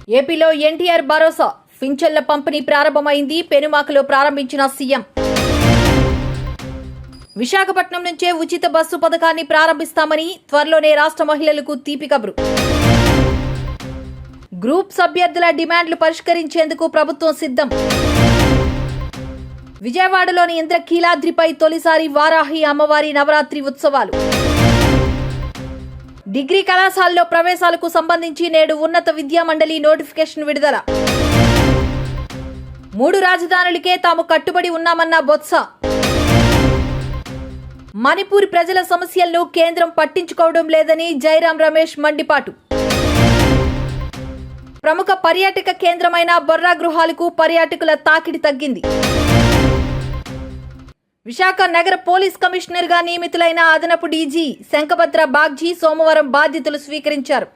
ఏపీలో ఎన్టీఆర్ భరోసా పింఛన్ల పంపిణీ ప్రారంభమైంది. పెనుమాకలో ప్రారంభించిన సీఎం. విశాఖపట్నం నుంచే ఉచిత బస్సు పథకాన్ని ప్రారంభిస్తామని త్వరలోనే రాష్ట్ర మహిళలకు తీపి కబురు. గ్రూప్స్ అభ్యర్థుల డిమాండ్లు పరిష్కరించేందుకు ప్రభుత్వం సిద్ధం. విజయవాడలోని ఇంద్రకీలాద్రిపై తొలిసారి వారాహి అమ్మవారి నవరాత్రి ఉత్సవాలు. డిగ్రీ కళాశాలలో ప్రవేశాలకు సంబంధించి నేడు ఉన్నత విద్యా మండలి నోటిఫికేషన్ విడుదల. 3 రాజధానులకే తాము కట్టుబడి ఉన్నామన్న బొత్స. మణిపూర్ ప్రజల సమస్యలను కేంద్రం పట్టించుకోవడం లేదని జైరాం రమేష్ మండిపాటు. ప్రముఖ పర్యాటక కేంద్రమైన బొర్రా గృహాలకు పర్యాటకుల తాకిడి తగ్గింది. విశాఖ నగర పోలీస్ కమిషనర్ గా నియమితులైన అదనపు డీజీ శంఖభద్ర బాగ్జీ సోమవారం బాధ్యతలు స్వీకరించారు.